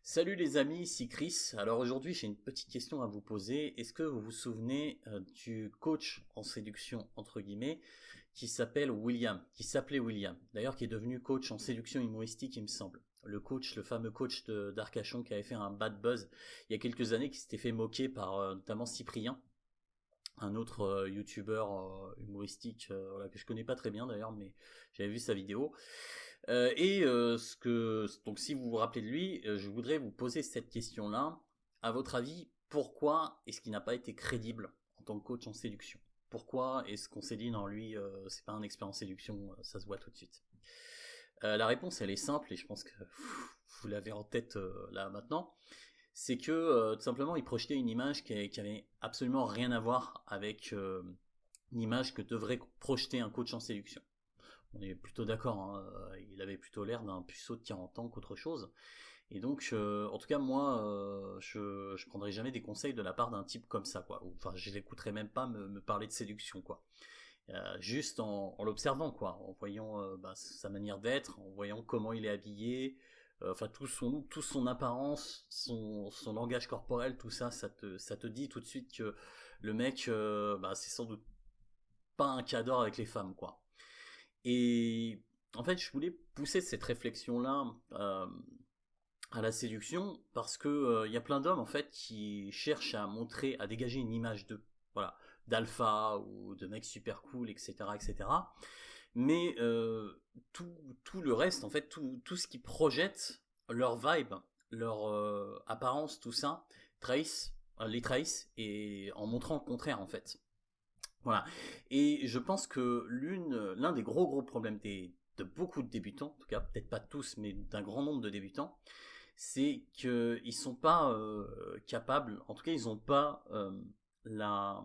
Salut les amis, ici Chris. Alors aujourd'hui j'ai une petite question à vous poser. Est-ce que vous vous souvenez du coach en séduction entre guillemets qui s'appelait William, d'ailleurs qui est devenu coach en séduction humoristique il me semble. Le fameux coach d'Arcachon qui avait fait un bad buzz il y a quelques années, qui s'était fait moquer par notamment Cyprien, un autre youtubeur humoristique voilà, que je connais pas très bien d'ailleurs, mais j'avais vu sa vidéo. Donc si vous vous rappelez de lui, je voudrais vous poser cette question-là. À votre avis, pourquoi est-ce qu'il n'a pas été crédible en tant que coach en séduction? Pourquoi est-ce qu'on s'est dit non, lui, c'est pas un expert en séduction, ça se voit tout de suite. La réponse, elle est simple et je pense que vous l'avez en tête là maintenant. C'est que tout simplement, il projetait une image qui avait absolument rien à voir avec l'image que devrait projeter un coach en séduction. On est plutôt d'accord, hein, il avait plutôt l'air d'un puceau de 40 ans qu'autre chose. Et donc, en tout cas, moi, je prendrai jamais des conseils de la part d'un type comme ça, quoi. Enfin, je l'écouterai même pas me parler de séduction, quoi. Juste en l'observant, quoi, en voyant sa manière d'être, en voyant comment il est habillé, enfin tout son look, toute son apparence, son langage corporel, tout ça, ça te dit tout de suite que le mec, c'est sans doute pas un cadre avec les femmes, quoi. Et en fait, je voulais pousser cette réflexion-là à la séduction parce que y a plein d'hommes en fait qui cherchent à montrer, à dégager une image de, voilà, d'alpha ou de mec super cool, etc., etc. Mais tout le reste, en fait, tout ce qui projette leur vibe, leur apparence, tout ça, les trahissent et en montrant le contraire en fait. Voilà. Et je pense que l'un des gros problèmes de beaucoup de débutants, en tout cas peut-être pas tous, mais d'un grand nombre de débutants, c'est qu'ils sont pas capables, en tout cas ils n'ont pas la,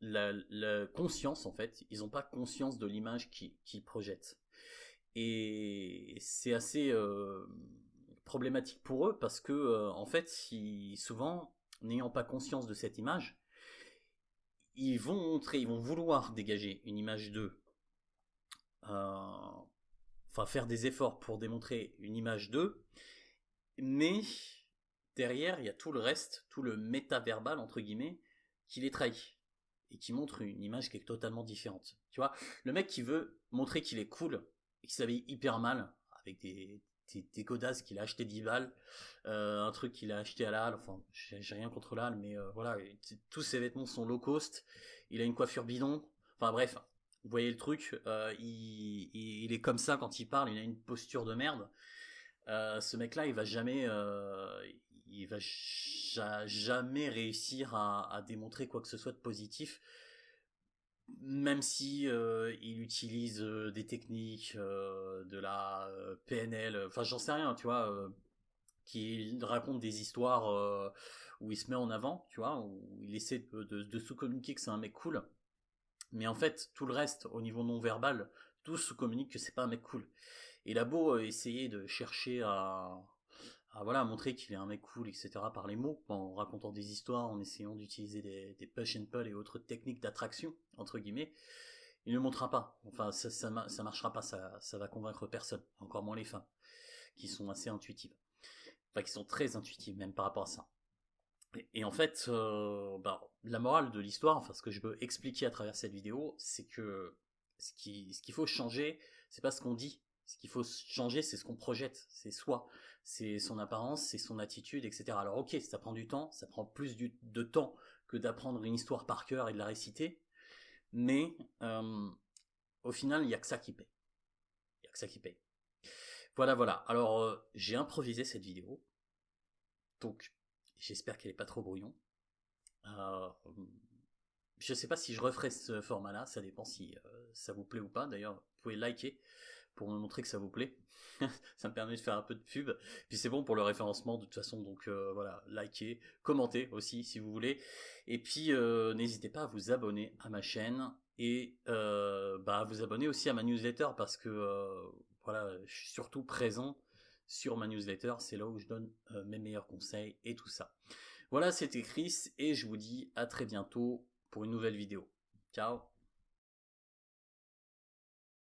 la conscience en fait, ils n'ont pas conscience de l'image qu'ils projettent. Et c'est assez problématique pour eux parce que en fait, souvent, n'ayant pas conscience de cette image, ils vont vouloir dégager une image d'eux, enfin faire des efforts pour démontrer une image d'eux, mais derrière il y a tout le reste, tout le méta-verbal entre guillemets, qui les trahit et qui montre une image qui est totalement différente. Tu vois, le mec qui veut montrer qu'il est cool et qui s'habille hyper mal avec des godasses qu'il a acheté 10 balles, un truc qu'il a acheté à la halle, enfin j'ai rien contre la halle, mais voilà, tous ses vêtements sont low cost, il a une coiffure bidon, enfin bref, vous voyez le truc, il est comme ça quand il parle, il a une posture de merde. Ce mec-là, il va jamais réussir à démontrer quoi que ce soit de positif, même si il utilise des techniques, de la PNL, enfin j'en sais rien, tu vois, qui raconte des histoires où il se met en avant, tu vois, où il essaie de sous-communiquer que c'est un mec cool, mais en fait tout le reste au niveau non verbal, tout sous-communique que c'est pas un mec cool. Et il a beau essayer de chercher à voilà, montrer qu'il est un mec cool, etc. par les mots, en racontant des histoires, en essayant d'utiliser des push and pull et autres techniques d'attraction, entre guillemets, il ne le montrera pas. Enfin, ça marchera pas, ça va convaincre personne, encore moins les femmes, qui sont assez intuitives. Enfin, qui sont très intuitives, même par rapport à ça. Et en fait, la morale de l'histoire, enfin, ce que je veux expliquer à travers cette vidéo, c'est que ce qu'il faut changer, c'est pas ce qu'on dit. Ce qu'il faut changer, c'est ce qu'on projette, c'est soi, c'est son apparence, c'est son attitude, etc. Alors ok, ça prend du temps, ça prend plus de temps que d'apprendre une histoire par cœur et de la réciter, mais au final, il n'y a que ça qui paye. Il n'y a que ça qui paye. Voilà, voilà. Alors, j'ai improvisé cette vidéo, donc j'espère qu'elle n'est pas trop brouillon. Euh, je sais pas si je referai ce format-là, ça dépend si ça vous plaît ou pas. D'ailleurs, vous pouvez liker pour me montrer que ça vous plaît. Ça me permet de faire un peu de pub. Puis c'est bon pour le référencement de toute façon, donc voilà, likez, commentez aussi si vous voulez. Et puis n'hésitez pas à vous abonner à ma chaîne et à vous abonner aussi à ma newsletter parce que voilà, je suis surtout présent sur ma newsletter, c'est là où je donne mes meilleurs conseils et tout ça. Voilà, c'était Chris et je vous dis à très bientôt pour une nouvelle vidéo. Ciao.